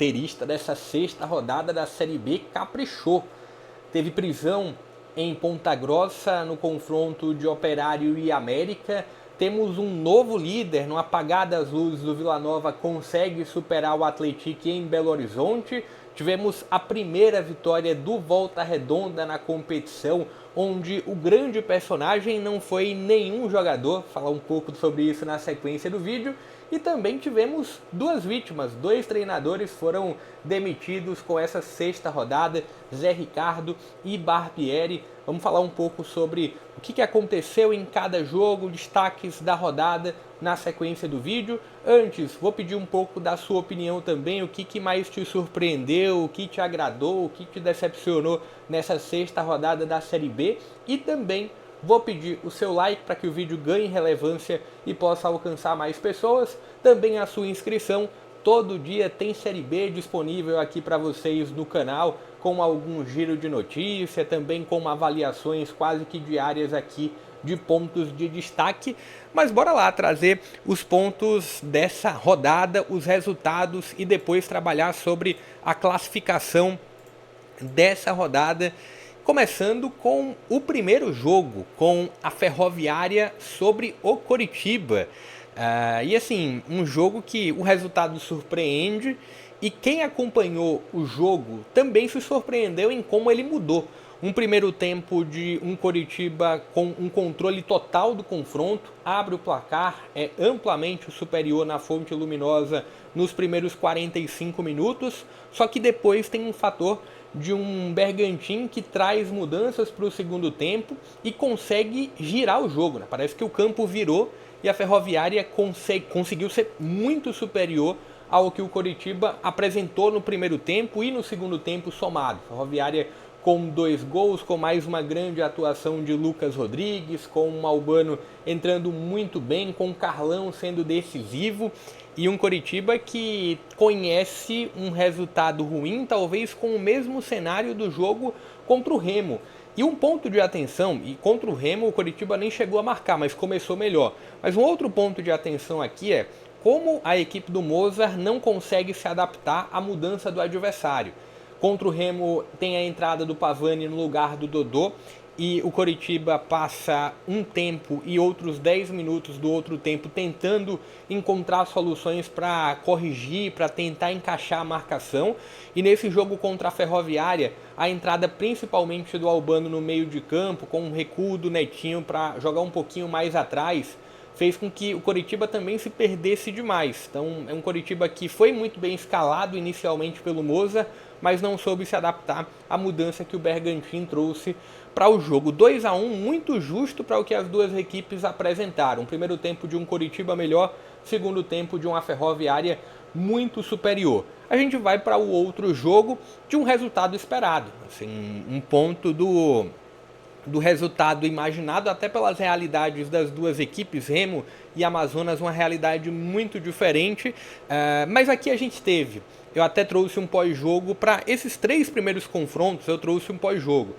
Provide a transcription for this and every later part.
roteirista dessa sexta rodada da Série B caprichou. Teve prisão em Ponta Grossa no confronto de Operário e América. Temos um novo líder no apagar das luzes do Vila Nova, consegue superar o Atlético em Belo Horizonte. Tivemos a primeira vitória do Volta Redonda na competição, onde o grande personagem não foi nenhum jogador. Vou falar um pouco sobre isso na sequência do vídeo. E também tivemos duas vítimas, 2 treinadores foram demitidos com essa sexta rodada, Zé Ricardo e Barbieri. Vamos falar um pouco sobre o que aconteceu em cada jogo, destaques da rodada na sequência do vídeo. Antes, vou pedir um pouco da sua opinião também, o que mais te surpreendeu, o que te agradou, o que te decepcionou nessa sexta rodada da Série B. E também vou pedir o seu like para que o vídeo ganhe relevância e possa alcançar mais pessoas. Também a sua inscrição. Todo dia tem Série B disponível aqui para vocês no canal, com algum giro de notícia, também com avaliações quase que diárias aqui de pontos de destaque. Mas bora lá trazer os pontos dessa rodada, os resultados e depois trabalhar sobre a classificação dessa rodada. Começando com o primeiro jogo, com a Ferroviária sobre o Coritiba. E assim, um jogo que o resultado surpreende e quem acompanhou o jogo também se surpreendeu em como ele mudou. Um primeiro tempo de um Coritiba com um controle total do confronto, abre o placar, é amplamente superior na Fonte Luminosa nos primeiros 45 minutos, só que depois tem um fator de um Bergantin que traz mudanças para o segundo tempo e consegue girar o jogo, né? Parece que o campo virou e a Ferroviária conseguiu ser muito superior ao que o Coritiba apresentou no primeiro tempo e no segundo tempo somado. Ferroviária com 2 gols, com mais uma grande atuação de Lucas Rodrigues, com o Albano entrando muito bem, com o Carlão sendo decisivo, e um Coritiba que conhece um resultado ruim, talvez com o mesmo cenário do jogo contra o Remo. E um ponto de atenção, e contra o Remo o Coritiba nem chegou a marcar, mas começou melhor. Mas um outro ponto de atenção aqui é como a equipe do Mozart não consegue se adaptar à mudança do adversário. Contra o Remo tem a entrada do Pavani no lugar do Dodô e o Coritiba passa um tempo e outros 10 minutos do outro tempo tentando encontrar soluções para corrigir, para tentar encaixar a marcação. E nesse jogo contra a Ferroviária, a entrada principalmente do Albano no meio de campo, com um recuo do Netinho para jogar um pouquinho mais atrás, fez com que o Coritiba também se perdesse demais. Então é um Coritiba que foi muito bem escalado inicialmente pelo Moza, mas não soube se adaptar à mudança que o Bergantin trouxe para o jogo. 2-1, muito justo para o que as duas equipes apresentaram. Primeiro tempo de um Coritiba melhor, segundo tempo de uma Ferroviária muito superior. A gente vai para o outro jogo de um resultado esperado. Assim, um ponto do resultado imaginado até pelas realidades das duas equipes, Remo e Amazonas, uma realidade muito diferente, mas aqui a gente teve, eu até trouxe um pós-jogo para esses 3 primeiros confrontos, eu trouxe um pós-jogo,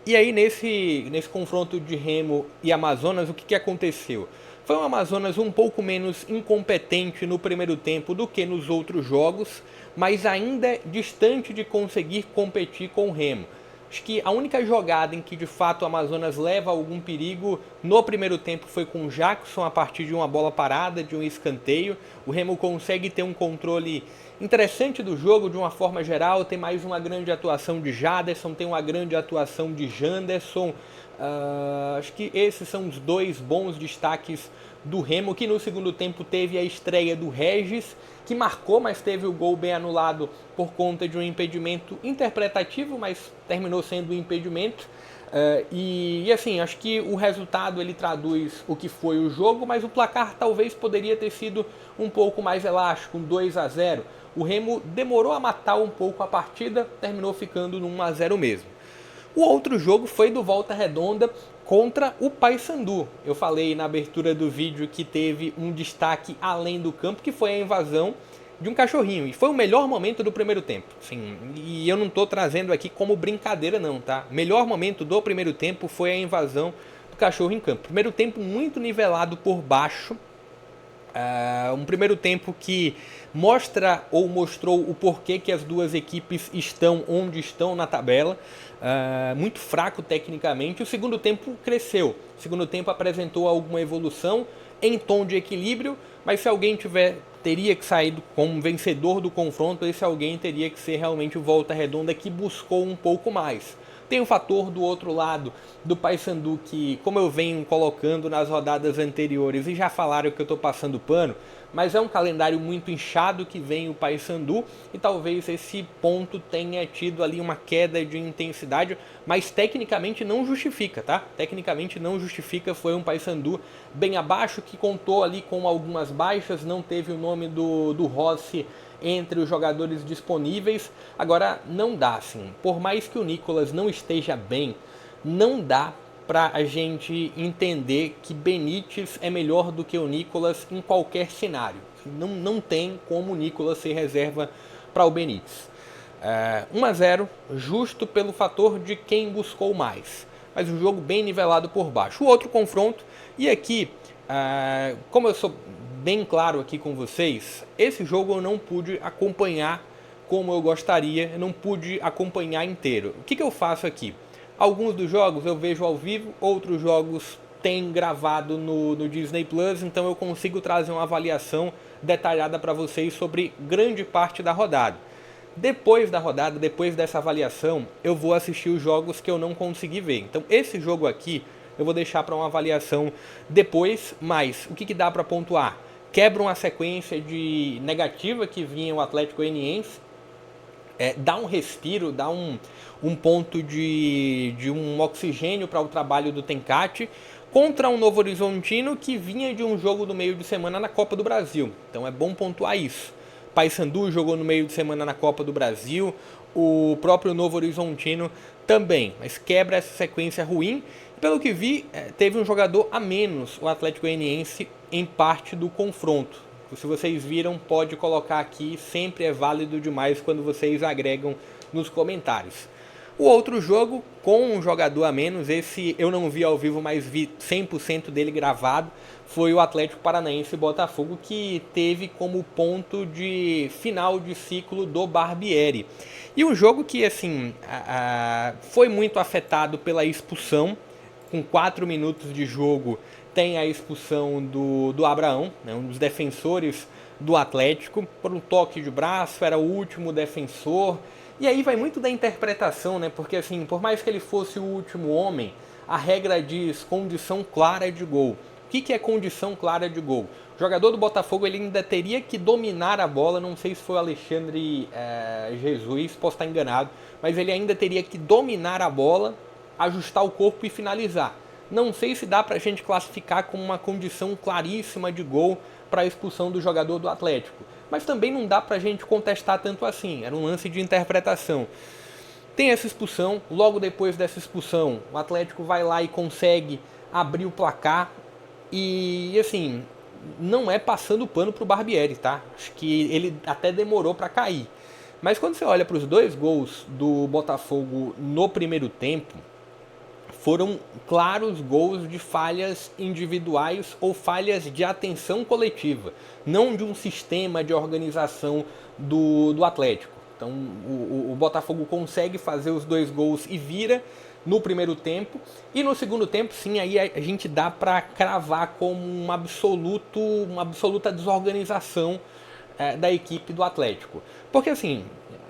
e aí nesse confronto de Remo e Amazonas, o que aconteceu? Foi um Amazonas um pouco menos incompetente no primeiro tempo do que nos outros jogos, mas ainda distante de conseguir competir com o Remo. Acho que a única jogada em que de fato o Amazonas leva algum perigo no primeiro tempo foi com o Jackson a partir de uma bola parada, de um escanteio. O Remo consegue ter um controle interessante do jogo de uma forma geral, tem mais uma grande atuação de Jaderson, tem uma grande atuação de Janderson. Acho que esses são os 2 bons destaques do Remo, que no segundo tempo teve a estreia do Regis, que marcou, mas teve o gol bem anulado por conta de um impedimento interpretativo, mas terminou sendo um impedimento. E assim, acho que o resultado ele traduz o que foi o jogo, mas o placar talvez poderia ter sido um pouco mais elástico, um 2-0. O Remo demorou a matar um pouco a partida, terminou ficando no 1-0 mesmo. O outro jogo foi do Volta Redonda contra o Paysandu. Eu falei na abertura do vídeo que teve um destaque além do campo, que foi a invasão de um cachorrinho. E foi o melhor momento do primeiro tempo. Sim, e eu não estou trazendo aqui como brincadeira não, tá? O melhor momento do primeiro tempo foi a invasão do cachorro em campo. Primeiro tempo muito nivelado por baixo. Um primeiro tempo que mostra ou mostrou o porquê que as duas equipes estão onde estão na tabela. Muito fraco tecnicamente. O segundo tempo cresceu. O segundo tempo apresentou alguma evolução em tom de equilíbrio, mas se alguém teria que sair como vencedor do confronto, esse alguém teria que ser realmente o Volta Redonda, que buscou um pouco mais. Tem o fator do outro lado do Paysandu que, como eu venho colocando nas rodadas anteriores, e já falaram que eu estou passando pano, mas é um calendário muito inchado que vem o Paysandu e talvez esse ponto tenha tido ali uma queda de intensidade, mas tecnicamente não justifica, tá? Tecnicamente não justifica, foi um Paysandu bem abaixo, que contou ali com algumas baixas, não teve o nome do Rossi entre os jogadores disponíveis. Agora não dá assim, por mais que o Nicolas não esteja bem, não dá para a gente entender que Benítez é melhor do que o Nicolas em qualquer cenário. Não tem como o Nicolas ser reserva para o Benítez. 1-0, justo pelo fator de quem buscou mais, mas o jogo bem nivelado por baixo. O outro confronto, e aqui, como eu sou bem claro aqui com vocês, esse jogo eu não pude acompanhar como eu gostaria, eu não pude acompanhar inteiro. O que eu faço aqui? Alguns dos jogos eu vejo ao vivo, outros jogos tem gravado no Disney Plus, então eu consigo trazer uma avaliação detalhada para vocês sobre grande parte da rodada. Depois da rodada, depois dessa avaliação, eu vou assistir os jogos que eu não consegui ver. Então esse jogo aqui eu vou deixar para uma avaliação depois, mas o que dá para pontuar? Quebra uma sequência de negativa que vinha o Atlético Goianiense, dá um respiro, dá um ponto de um oxigênio para o trabalho do Tencate, contra um Novo Horizontino que vinha de um jogo do meio de semana na Copa do Brasil. Então é bom pontuar isso. Paysandu jogou no meio de semana na Copa do Brasil, o próprio Novo Horizontino também, mas quebra essa sequência ruim. Pelo que vi, teve um jogador a menos, o Atlético Goianiense, em parte do confronto. Se vocês viram, pode colocar aqui, sempre é válido demais quando vocês agregam nos comentários. O outro jogo, com um jogador a menos, esse eu não vi ao vivo, mas vi 100% dele gravado, foi o Atlético Paranaense e Botafogo, que teve como ponto de final de ciclo do Barbieri. E um jogo que, assim, foi muito afetado pela expulsão. Com 4 minutos de jogo tem a expulsão do Abraão, né, um dos defensores do Atlético, por um toque de braço, era o último defensor. E aí vai muito da interpretação, né? Porque assim, por mais que ele fosse o último homem, a regra diz condição clara de gol. O que é condição clara de gol? O jogador do Botafogo ele ainda teria que dominar a bola, não sei se foi o Alexandre Jesus, posso estar enganado, mas ele ainda teria que dominar a bola, ajustar o corpo e finalizar. Não sei se dá para a gente classificar como uma condição claríssima de gol para a expulsão do jogador do Atlético. Mas também não dá para a gente contestar tanto assim, era um lance de interpretação. Tem essa expulsão, logo depois dessa expulsão, o Atlético vai lá e consegue abrir o placar. E assim, não é passando pano pro Barbieri, tá? Acho que ele até demorou para cair. Mas quando você olha para os 2 gols do Botafogo no primeiro tempo, foram claros gols de falhas individuais ou falhas de atenção coletiva, não de um sistema de organização do Atlético. Então o Botafogo consegue fazer os 2 gols e vira no primeiro tempo, e no segundo tempo sim, aí a gente dá para cravar como uma absoluta desorganização da equipe do Atlético. Porque assim,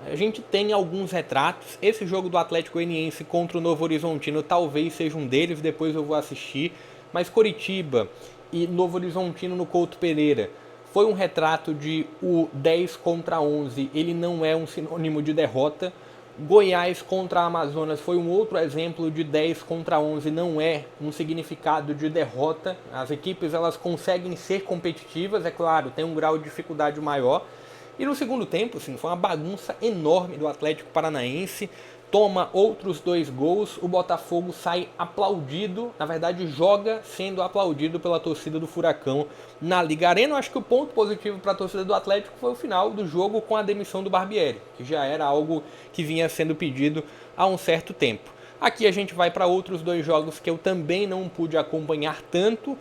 a gente tem alguns retratos. Esse jogo do Atlético Goianiense contra o Novo Horizontino talvez seja um deles, depois eu vou assistir. Mas Coritiba e Novo Horizontino no Couto Pereira foi um retrato de o 10 contra 11. Ele não é um sinônimo de derrota. Goiás contra a Amazonas foi um outro exemplo de 10 contra 11, não é um significado de derrota. As equipes elas conseguem ser competitivas, é claro, tem um grau de dificuldade maior. E no segundo tempo, assim, foi uma bagunça enorme do Atlético Paranaense, toma outros 2 gols, o Botafogo sai aplaudido, na verdade joga sendo aplaudido pela torcida do Furacão na Liga Arena. Eu acho que o ponto positivo para a torcida do Atlético foi o final do jogo com a demissão do Barbieri, que já era algo que vinha sendo pedido há um certo tempo. Aqui a gente vai para outros 2 jogos que eu também não pude acompanhar tanto.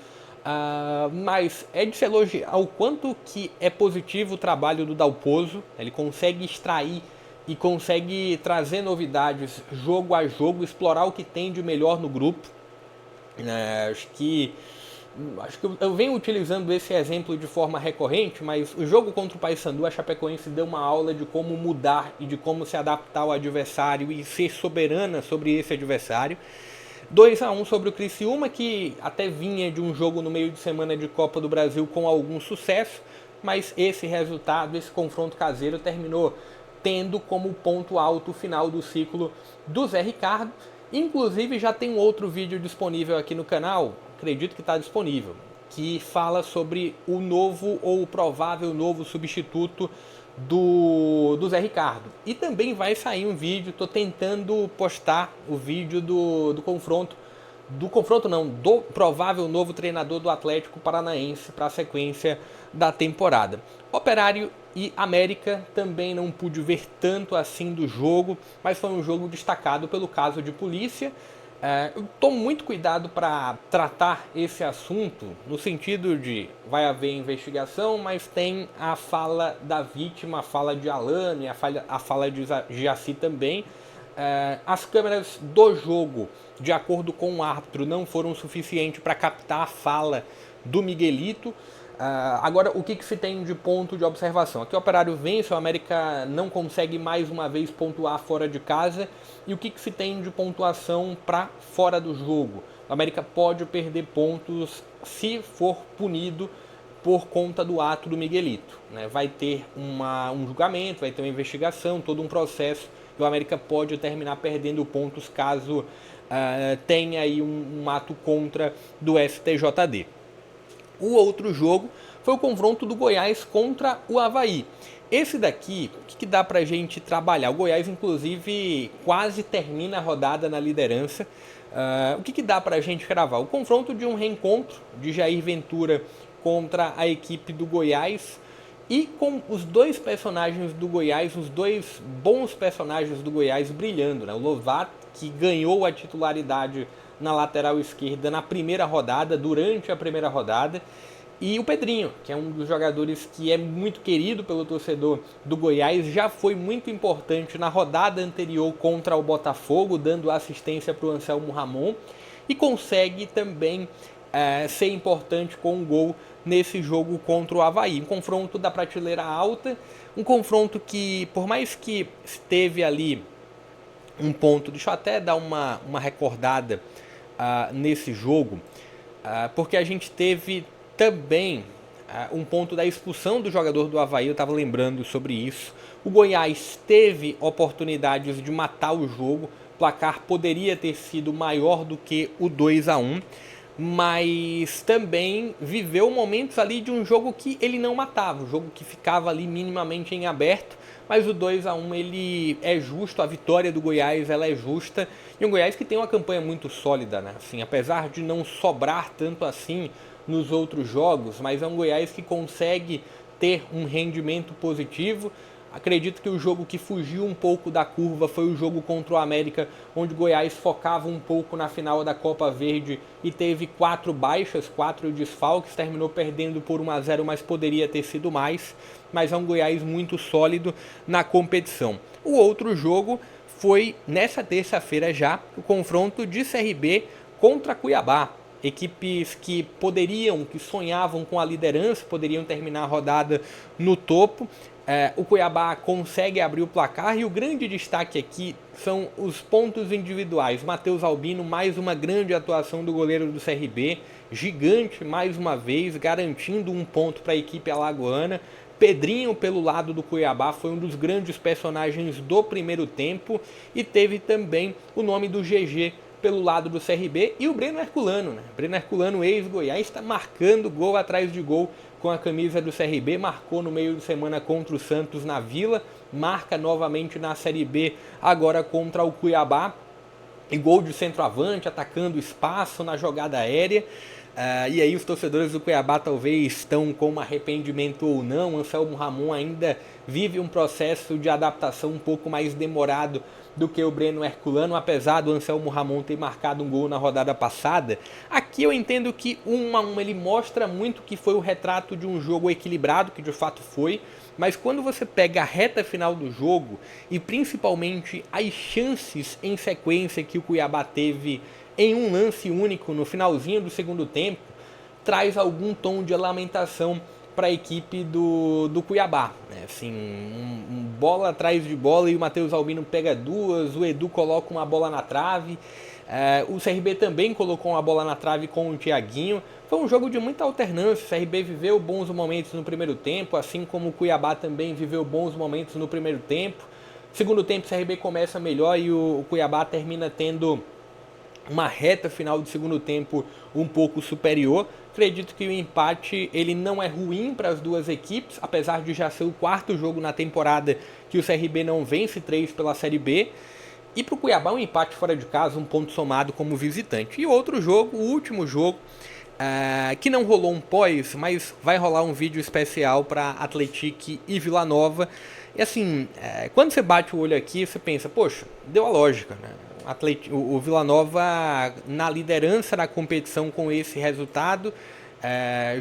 Mas é de se elogiar o quanto que é positivo o trabalho do Dalpozo. Ele consegue extrair e consegue trazer novidades jogo a jogo, explorar o que tem de melhor no grupo. Acho que eu venho utilizando esse exemplo de forma recorrente, mas o jogo contra o Paysandu, a Chapecoense deu uma aula de como mudar e de como se adaptar ao adversário e ser soberana sobre esse adversário. 2-1 sobre o Criciúma, que até vinha de um jogo no meio de semana de Copa do Brasil com algum sucesso, mas esse resultado, esse confronto caseiro terminou tendo como ponto alto final do ciclo do Zé Ricardo. Inclusive já tem um outro vídeo disponível aqui no canal, acredito que está disponível, que fala sobre o novo ou o provável novo substituto do Zé Ricardo. E também vai sair um vídeo, estou tentando postar o vídeo do confronto, do provável novo treinador do Atlético Paranaense para a sequência da temporada. Operário e América também não pude ver tanto assim do jogo, mas foi um jogo destacado pelo caso de polícia. Eu tomo muito cuidado para tratar esse assunto no sentido de vai haver investigação, mas tem a fala da vítima, a fala de Alane, a fala de Jaci também. As câmeras do jogo, de acordo com o árbitro, não foram suficientes para captar a fala do Miguelito. Agora, o que se tem de ponto de observação? Aqui o Operário vence, o América não consegue mais uma vez pontuar fora de casa. E o que se tem de pontuação para fora do jogo? O América pode perder pontos se for punido por conta do ato do Miguelito. Vai ter um julgamento, vai ter uma investigação, todo um processo. E o América pode terminar perdendo pontos caso tenha aí um ato contra do STJD. O outro jogo foi o confronto do Goiás contra o Avaí. Esse daqui, o que dá pra gente trabalhar? O Goiás, inclusive, quase termina a rodada na liderança. O que dá pra gente cravar? O confronto de um reencontro de Jair Ventura contra a equipe do Goiás e com os dois personagens do Goiás, os dois bons personagens do Goiás brilhando. O Lovato, que ganhou a titularidade na lateral esquerda na primeira rodada, durante a primeira rodada, e o Pedrinho, que é um dos jogadores que é muito querido pelo torcedor do Goiás, já foi muito importante na rodada anterior contra o Botafogo, dando assistência para o Anselmo Ramon, e consegue também ser importante com um gol nesse jogo contra o Avaí. Um confronto da prateleira alta, um confronto que, por mais que esteve ali um ponto, deixa eu até dar uma recordada nesse jogo, porque a gente teve também um ponto da expulsão do jogador do Avaí, eu estava lembrando sobre isso. O Goiás teve oportunidades de matar o jogo, o placar poderia ter sido maior do que o 2-1, mas também viveu momentos ali de um jogo que ele não matava, um jogo que ficava ali minimamente em aberto, mas o 2-1 ele é justo, a vitória do Goiás ela é justa, e um Goiás que tem uma campanha muito sólida, assim, apesar de não sobrar tanto assim nos outros jogos, mas é um Goiás que consegue ter um rendimento positivo. Acredito que o jogo que fugiu um pouco da curva foi o jogo contra o América, onde o Goiás focava um pouco na final da Copa Verde e teve 4 baixas, 4 desfalques, terminou perdendo por 1-0, mas poderia ter sido mais. Mas é um Goiás muito sólido na competição. O outro jogo foi nessa terça-feira já, o confronto de CRB contra Cuiabá. Equipes que sonhavam com a liderança, poderiam terminar a rodada no topo. O Cuiabá consegue abrir o placar e o grande destaque aqui são os pontos individuais. Matheus Albino, mais uma grande atuação do goleiro do CRB, gigante mais uma vez, garantindo um ponto para a equipe alagoana. Pedrinho, pelo lado do Cuiabá, foi um dos grandes personagens do primeiro tempo, e teve também o nome do GG pelo lado do CRB e o Breno Herculano. Breno Herculano, ex-Goiás, está marcando gol atrás de gol com a camisa do CRB, marcou no meio de semana contra o Santos na Vila, marca novamente na Série B agora contra o Cuiabá, e gol de centroavante, atacando espaço na jogada aérea. E aí os torcedores do Cuiabá talvez estão com um arrependimento ou não. Anselmo Ramon ainda vive um processo de adaptação um pouco mais demorado do que o Breno Herculano, apesar do Anselmo Ramon ter marcado um gol na rodada passada. Aqui eu entendo que 1-1 ele mostra muito que foi o retrato de um jogo equilibrado, que de fato foi, mas quando você pega a reta final do jogo e principalmente as chances em sequência que o Cuiabá teve em um lance único no finalzinho do segundo tempo, traz algum tom de lamentação para a equipe do Cuiabá. Assim, bola atrás de bola e o Matheus Albino pega duas, o Edu coloca uma bola na trave, o CRB também colocou uma bola na trave com o Thiaguinho. Foi um jogo de muita alternância, o CRB viveu bons momentos no primeiro tempo, assim como o Cuiabá também viveu bons momentos no primeiro tempo. Segundo tempo o CRB começa melhor e o Cuiabá termina tendo uma reta final do segundo tempo um pouco superior. Acredito que o empate ele não é ruim para as duas equipes, apesar de já ser o quarto jogo na temporada que o CRB não vence 3 pela Série B. E para o Cuiabá um empate fora de casa, um ponto somado como visitante. E outro jogo, o último jogo, que não rolou um pós, mas vai rolar um vídeo especial para Atlético e Vila Nova. E assim, quando você bate o olho aqui, você pensa, poxa, deu a lógica, né? O Vila Nova na liderança da competição com esse resultado,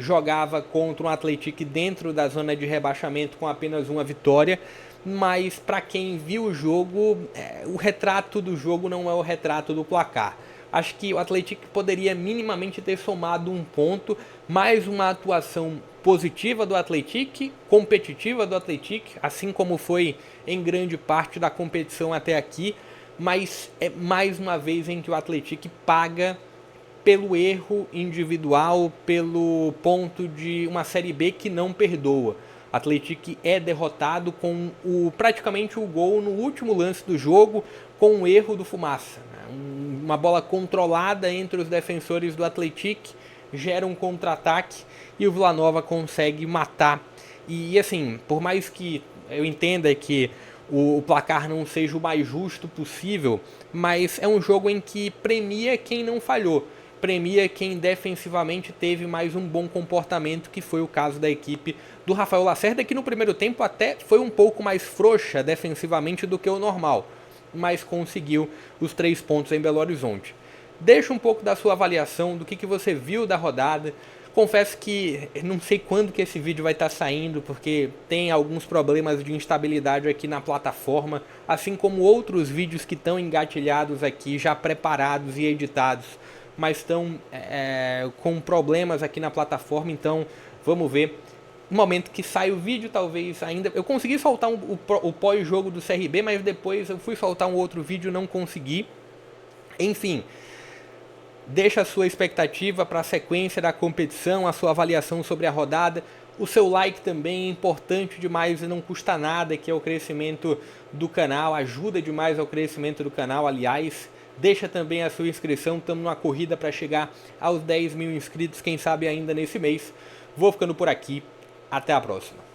jogava contra um Atlético dentro da zona de rebaixamento com apenas uma vitória, mas para quem viu o jogo, o retrato do jogo não é o retrato do placar. Acho que o Atlético poderia minimamente ter somado um ponto, mais uma atuação positiva do Atlético, competitiva do Atlético, assim como foi em grande parte da competição até aqui, mas é mais uma vez em que o Atlético paga pelo erro individual, pelo ponto de uma Série B que não perdoa. O Atlético é derrotado com praticamente o gol no último lance do jogo, com um erro do Fumaça. Uma bola controlada entre os defensores do Atlético gera um contra-ataque e o Vila Nova consegue matar. E assim, por mais que eu entenda que o placar não seja o mais justo possível, mas é um jogo em que premia quem não falhou, premia quem defensivamente teve mais um bom comportamento, que foi o caso da equipe do Rafael Lacerda, que no primeiro tempo até foi um pouco mais frouxa defensivamente do que o normal, mas conseguiu os 3 pontos em Belo Horizonte. Deixa um pouco da sua avaliação, do que você viu da rodada. Confesso que não sei quando que esse vídeo vai estar saindo, porque tem alguns problemas de instabilidade aqui na plataforma, assim como outros vídeos que estão engatilhados aqui, já preparados e editados, mas estão com problemas aqui na plataforma, então vamos ver. No momento que sai o vídeo, talvez ainda... Eu consegui soltar o pós-jogo do CRB, mas depois eu fui soltar um outro vídeo e não consegui. Enfim... Deixa a sua expectativa para a sequência da competição, a sua avaliação sobre a rodada. O seu like também é importante demais e não custa nada, que é o crescimento do canal, ajuda demais ao crescimento do canal, aliás. Deixa também a sua inscrição, estamos numa corrida para chegar aos 10 mil inscritos, quem sabe ainda nesse mês. Vou ficando por aqui, até a próxima.